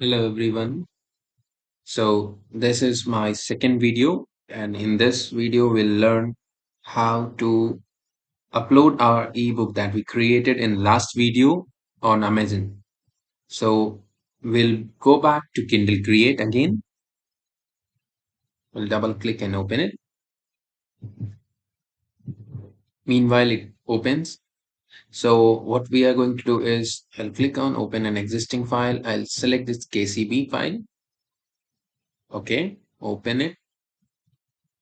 Hello everyone. So this is my second video, and in this video we'll learn how to upload our ebook that we created in last video on Amazon. So we'll go back to Kindle Create again. We'll double click and open it. Meanwhile it opens. So what we are going to do is I'll click on open an existing file. I'll select this KCB file. Okay, open it.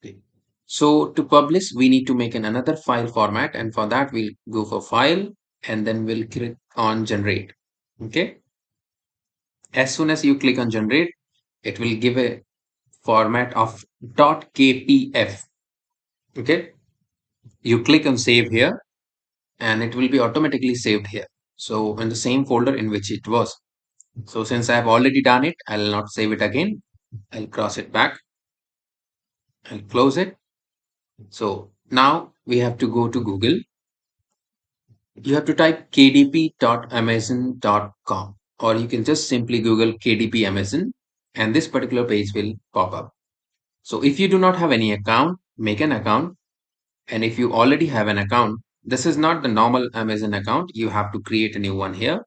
Okay. So to publish, we need to make another file format, and for that we'll go for file and then we'll click on generate. Okay. As soon as you click on generate, it will give a format of .kpf. Okay. You click on save here and it will be automatically saved here. So in the same folder in which it was. So since I have already done it, I'll not save it again. I'll cross it back. I'll close it. So now we have to go to Google. You have to type kdp.amazon.com, or you can just simply Google KDP Amazon and this particular page will pop up. So if you do not have any account, make an account. And if you already have an account, this is not the normal Amazon account. You have to create a new one here.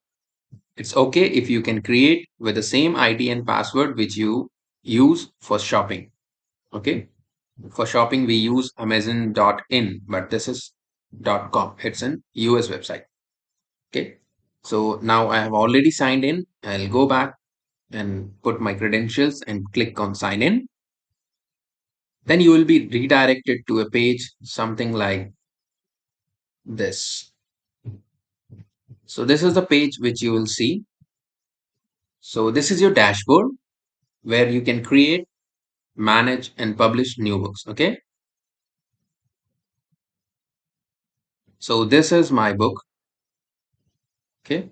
It's okay if you can create with the same ID and password which you use for shopping. Okay. For shopping, we use amazon.in, but this is .com. It's an US website. Okay. So now I have already signed in. I'll go back and put my credentials and click on sign in. Then you will be redirected to a page, something like this. So this is the page which you will see. So this is your dashboard where you can create, manage and publish new books. Okay. So this is my book. Okay.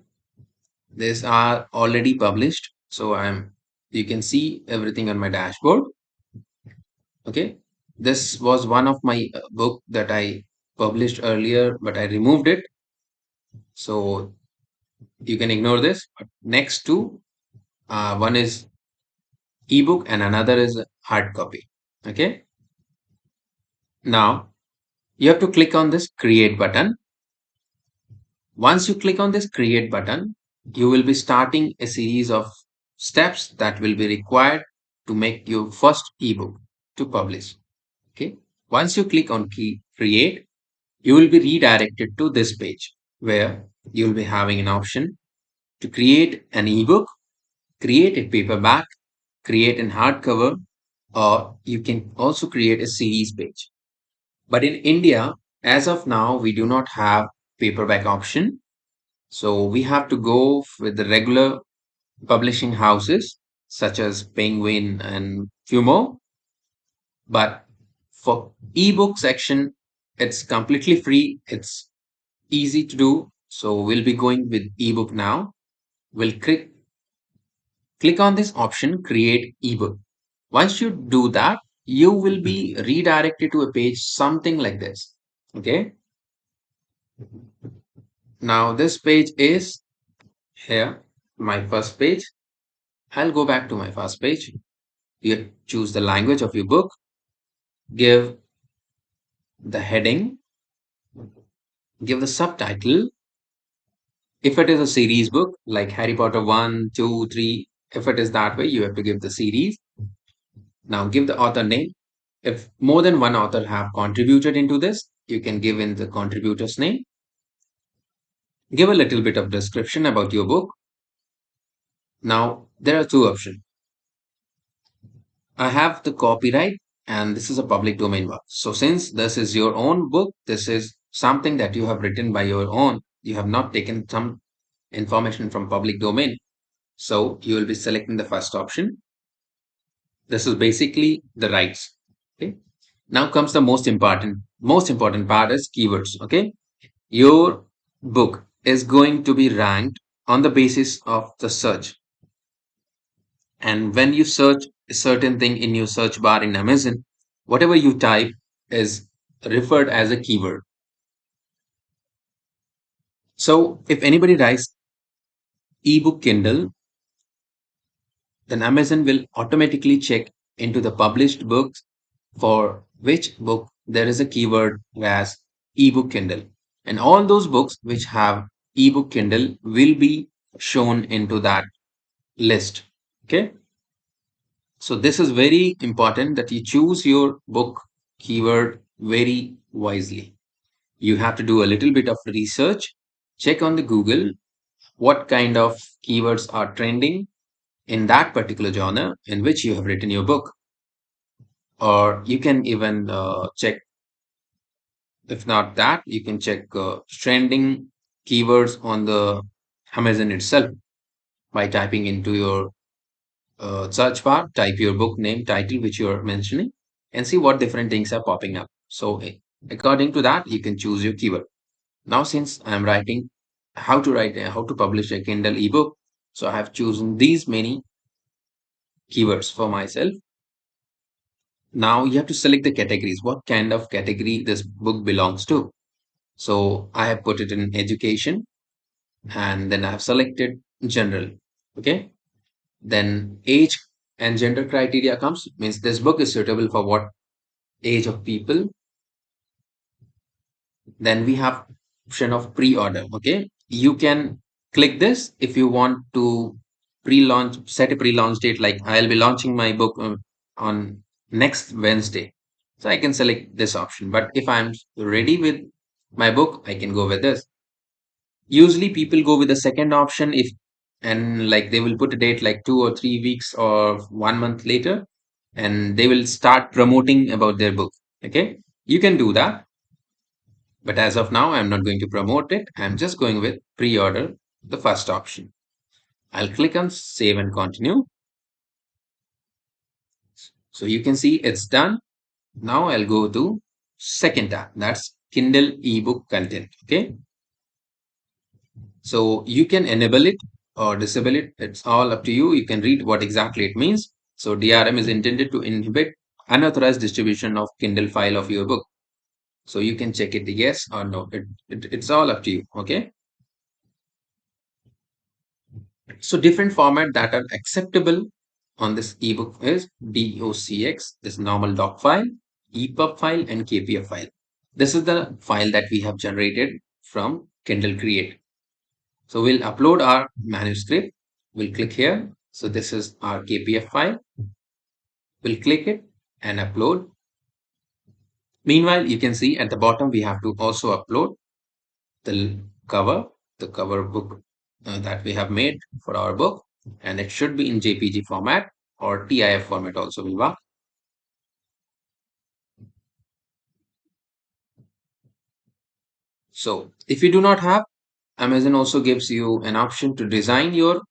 These are already published. So you can see everything on my dashboard. Okay. This was one of my book that I published earlier, but I removed it. So you can ignore this. But next two, one is ebook and another is hard copy. Okay. Now you have to click on this create button. Once you click on this create button, you will be starting a series of steps that will be required to make your first ebook to publish. Okay. Once you click on create, you will be redirected to this page where you will be having an option to create an ebook, create a paperback, create an hardcover, or you can also create a series page. But in India, as of now, we do not have paperback option. So we have to go with the regular publishing houses such as Penguin and few more. But for ebook section, it's completely free. It's easy to do. So we'll be going with ebook now. We'll click on this option, create ebook. Once you do that, you will be redirected to a page something like this. Okay. Now this page is here, my first page. I'll go back to my first page. You choose the language of your book, give the heading, give the subtitle. If it is a series book like Harry Potter 1, 2, 3, if it is that way, you have to give the series. Now give the author name. If more than one author have contributed into this, you can give in the contributor's name. Give a little bit of description about your book. Now there are two options. I have the copyright and this is a public domain work. So since this is your own book, this is something that you have written by your own. You have not taken some information from public domain. So you will be selecting the first option. This is basically the rights. Okay. Now comes the most important part is keywords. Okay. Your book is going to be ranked on the basis of the search. And when you search a certain thing in your search bar in Amazon, whatever you type is referred as a keyword. So if anybody writes ebook Kindle, then Amazon will automatically check into the published books for which book there is a keyword as ebook Kindle. And all those books which have ebook Kindle will be shown into that list. Okay. So this is very important that you choose your book keyword very wisely. You have to do a little bit of research, check on the Google what kind of keywords are trending in that particular genre in which you have written your book. Or you can even check, if not that, you can check trending keywords on the Amazon itself by typing into your search bar, type your book name, title, which you are mentioning, and see what different things are popping up. So, according to that, you can choose your keyword. Now, since I'm writing how to publish a Kindle ebook, so I have chosen these many keywords for myself. Now, you have to select the categories, what kind of category this book belongs to. So, I have put it in education, and then I have selected general. Okay. Then age and gender criteria comes, means this book is suitable for what age of people. Then we have option of pre-order. Okay, you can click this if you want to pre-launch, set a pre-launch date, like I'll be launching my book on next Wednesday, so I can select this option. But if I'm ready with my book, I can go with this. Usually people go with the second option, if and like they will put a date like 2 or 3 weeks or 1 month later, and they will start promoting about their book. Okay, you can do that, but as of now I'm not going to promote it. I'm just going with pre-order, the first option. I'll click on save and continue. So you can see it's done. Now I'll go to second tab, that's Kindle ebook content. Okay, so you can enable it or disable it. It's all up to you. You can read what exactly it means. So DRM is intended to inhibit unauthorized distribution of Kindle file of your book. So you can check it yes or no. It's all up to you. Okay. So different format that are acceptable on this ebook is DOCX, this normal doc file, EPUB file, and KPF file. This is the file that we have generated from Kindle Create. So we'll upload our manuscript. We'll click here. So this is our KPF file. We'll click it and upload. Meanwhile, you can see at the bottom, we have to also upload the the cover book that we have made for our book. And it should be in JPG format or TIF format also will work. So if you do not have, Amazon also gives you an option to design your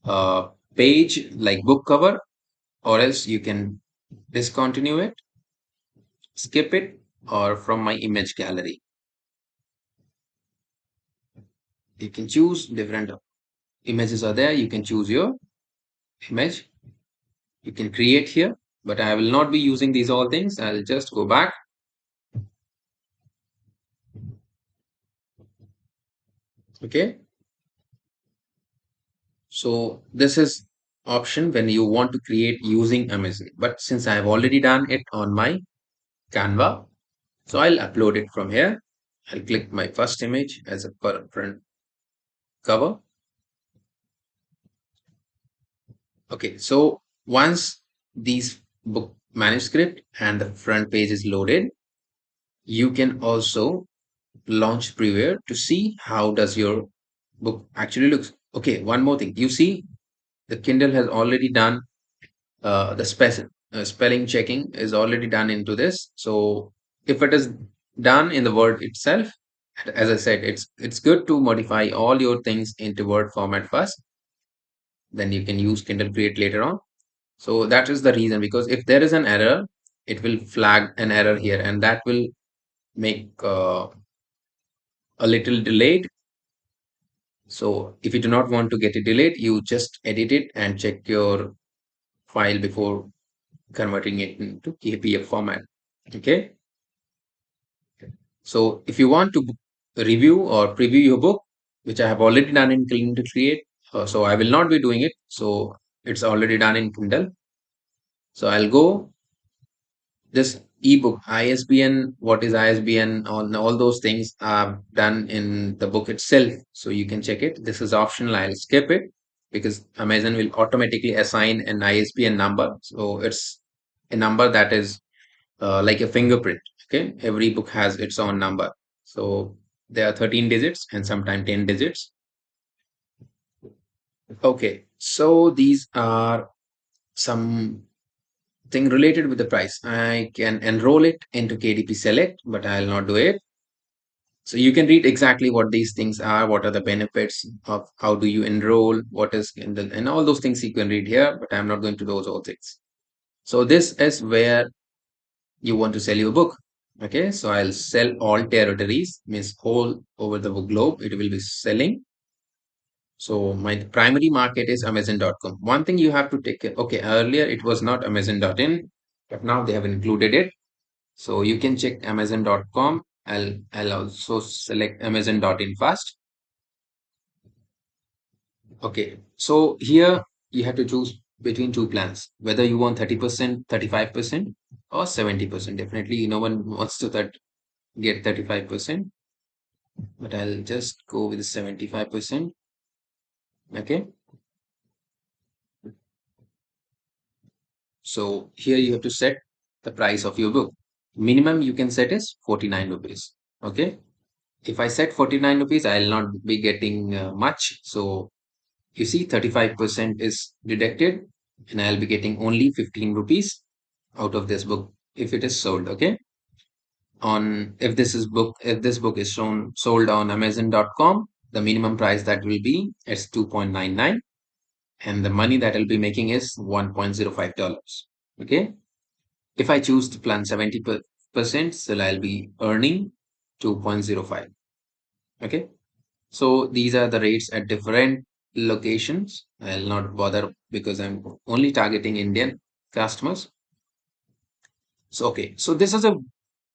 uh, page like book cover, or else you can discontinue it, skip it, or from my image gallery. You can choose different images are there. You can choose your image. You can create here, but I will not be using these all things. I'll just go back. Okay. So this is option when you want to create using Amazon. But since I have already done it on my Canva, so I'll upload it from here. I'll click my first image as a front cover. Okay, so once these book manuscript and the front page is loaded, you can also launch preview to see how does your book actually looks. Okay, one more thing. You see the Kindle has already done the spelling checking is already done into this. So if it is done in the Word itself, as I said, it's good to modify all your things into Word format first. Then you can use Kindle Create later on. So that is the reason, because if there is an error, it will flag an error here, and that will make a little delayed. So if you do not want to get it delayed, you just edit it and check your file before converting it into KPF format. Okay. So if you want to review or preview your book, which I have already done in Clean to Create, so I will not be doing it. So It's already done in Kindle. So I'll go this ebook, ISBN, what is ISBN, all those things are done in the book itself. So you can check it. This is optional. I'll skip it because Amazon will automatically assign an ISBN number. So it's a number that is like a fingerprint. Okay. Every book has its own number. So there are 13 digits and sometimes 10 digits. Okay. So these are some thing related with the price. I can enroll it into KDP Select, but I'll not do it. So you can read exactly what these things are, what are the benefits of how do you enroll, what is in the, and all those things you can read here, but I'm not going to those all things. So this is where you want to sell your book. Okay, so I'll sell all territories, means whole over the globe, it will be selling. So my primary market is Amazon.com. One thing you have to take care, okay, earlier it was not Amazon.in, but now they have included it. So you can check Amazon.com. I'll also select Amazon.in first. Okay. So here you have to choose between two plans, whether you want 30%, 35%, or 70%. Definitely no one wants to get 35%, but I'll just go with 75%. Okay. So here you have to set the price of your book. Minimum you can set is 49 rupees. Okay. If I set 49 rupees, I'll not be getting much. So you see 35% is deducted and I'll be getting only 15 rupees out of this book if it is sold. Okay. On if this book is shown sold on Amazon.com, the minimum price that will be is 2.99 and the money that I'll be making is $1.05. Okay. If I choose to plan 70%, so I'll be earning 2.05. Okay. So these are the rates at different locations. I'll not bother because I'm only targeting Indian customers. So, okay. So this is a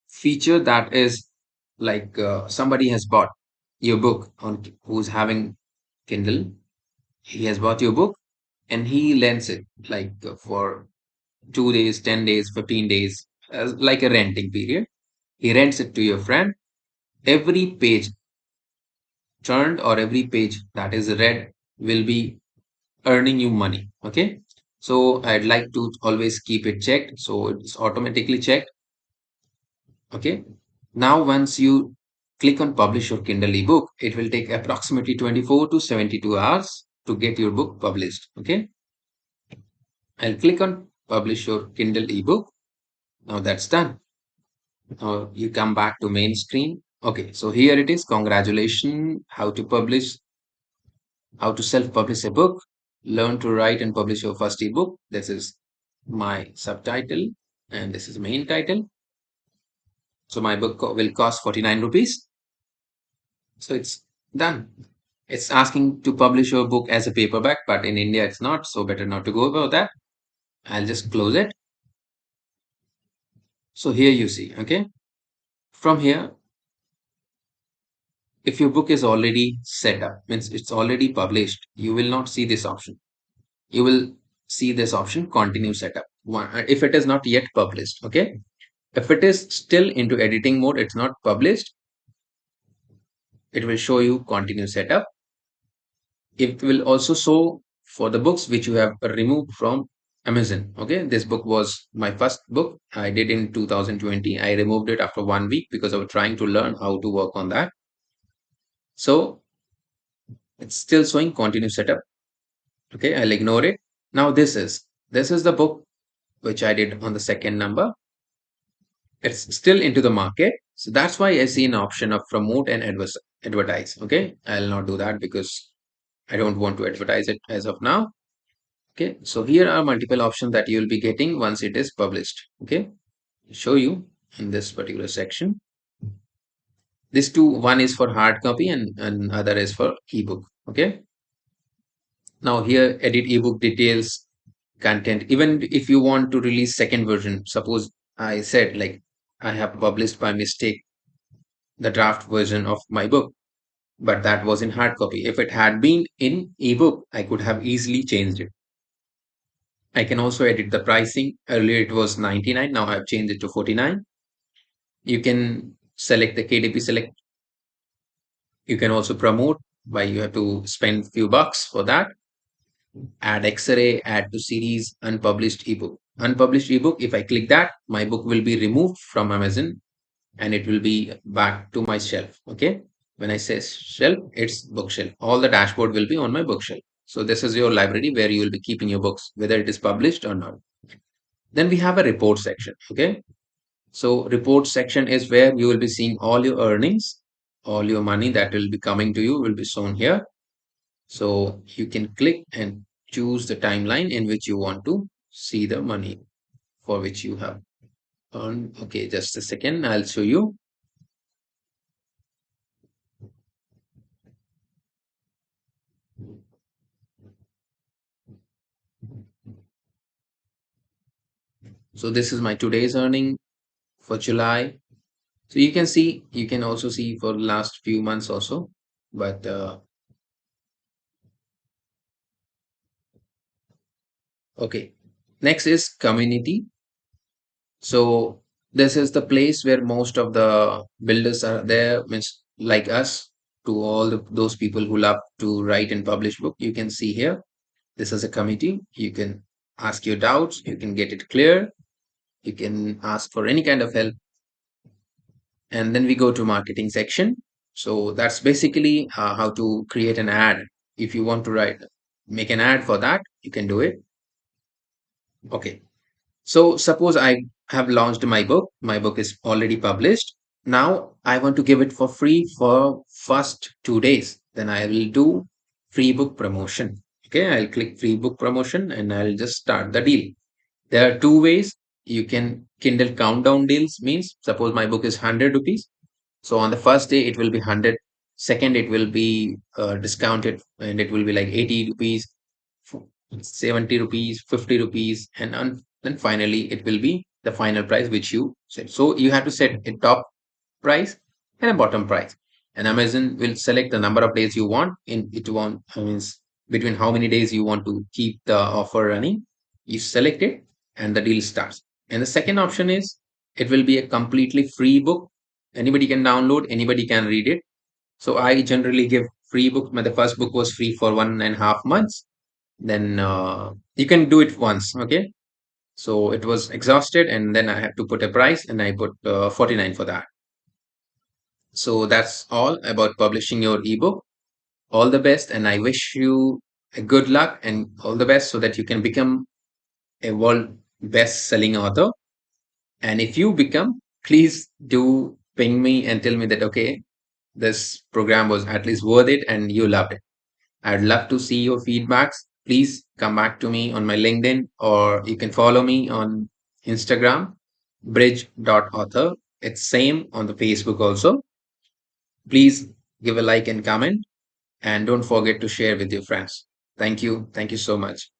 feature that is like somebody has bought your book on who's having Kindle. He has bought your book and he lends it like for 2 days, 10 days, 15 days, as like a renting period. He rents it to your friend. Every page turned or every page that is read will be earning you money. Okay. So I'd like to always keep it checked. So it's automatically checked. Okay. Now, once you click on publish your Kindle ebook, it will take approximately 24 to 72 hours to get your book published. Okay. I'll click on publish your Kindle ebook. Now that's done. Now you come back to main screen. Okay. So here it is. Congratulations. How to self-publish a book, learn to write and publish your first ebook. This is my subtitle and this is main title. So my book will cost 49 rupees. So it's done. It's asking to publish your book as a paperback, but in India it's not, so better not to go about that. I'll just close it. So here you see, okay? From here, if your book is already set up, means it's already published, you will not see this option. You will see this option continue setup. If it is not yet published, okay? If it is still into editing mode, it's not published, it will show you continue setup. It will also show for the books which you have removed from Amazon. Okay, this book was my first book. I did in 2020. I removed it after 1 week because I was trying to learn how to work on that. So it's still showing continue setup. Okay, I'll ignore it. Now this is the book which I did on the second number. It's still into the market. So that's why I see an option of promote and advertise. Okay, I'll not do that because I don't want to advertise it as of now. Okay, so here are multiple options that you'll be getting once it is published. Okay, I'll show you in this particular section. This two, one is for hard copy and other is for ebook. Okay, now here edit ebook details, content. Even if you want to release second version, suppose I said like I have published by mistake the draft version of my book, but that was in hard copy. If it had been in ebook, I could have easily changed it. I can also edit the pricing. Earlier it was 99, now I've changed it to 49. You can select the KDP select. You can also promote by you have to spend few bucks for that. Add X-ray, add to series, unpublished ebook. Unpublished ebook, if I click that, my book will be removed from Amazon and it will be back to my shelf. Okay. When I say shelf, it's bookshelf. All the dashboard will be on my bookshelf. So this is your library where you will be keeping your books, whether it is published or not. Then we have a report section. Okay. So report section is where you will be seeing all your earnings, all your money that will be coming to you will be shown here. So you can click and choose the timeline in which you want to see the money for which you have earned. Okay, just a second, I'll show you. So this is my today's earning for July. So you can see, you can also see for the last few months also. But okay, next is community. So this is the place where most of the builders are there, means like us, to all those people who love to write and publish book. You can see here, this is a committee. You can ask your doubts, you can get it clear, you can ask for any kind of help. And then we go to marketing section. So that's basically how to create an ad. If you want to make an ad for that, you can do it. Okay. So suppose I have launched my book. My book is already published. Now I want to give it for free for first 2 days. Then I will do free book promotion. Okay, I'll click free book promotion and I'll just start the deal. There are two ways you can Kindle countdown deals means suppose my book is 100 rupees. So on the first day it will be 100. Second it will be discounted and it will be like 80 rupees, 70 rupees, 50 rupees, and then finally it will be the final price which you set. So you have to set a top price and a bottom price. And Amazon will select the number of days you want in it want means between how many days you want to keep the offer running. You select it and the deal starts. And the second option is it will be a completely free book. Anybody can download, anybody can read it. So I generally give free book. The first book was free for 1.5 months. Then you can do it once. Okay. So it was exhausted, and then I had to put a price, and I put 49 for that. So that's all about publishing your ebook. All the best, and I wish you a good luck and all the best so that you can become a world best selling author. And if you become, please do ping me and tell me that, okay, this program was at least worth it and you loved it. I'd love to see your feedbacks. Please come back to me on my LinkedIn or you can follow me on Instagram, bridge.author. It's same on the Facebook also. Please give a like and comment and don't forget to share with your friends. Thank you. Thank you so much.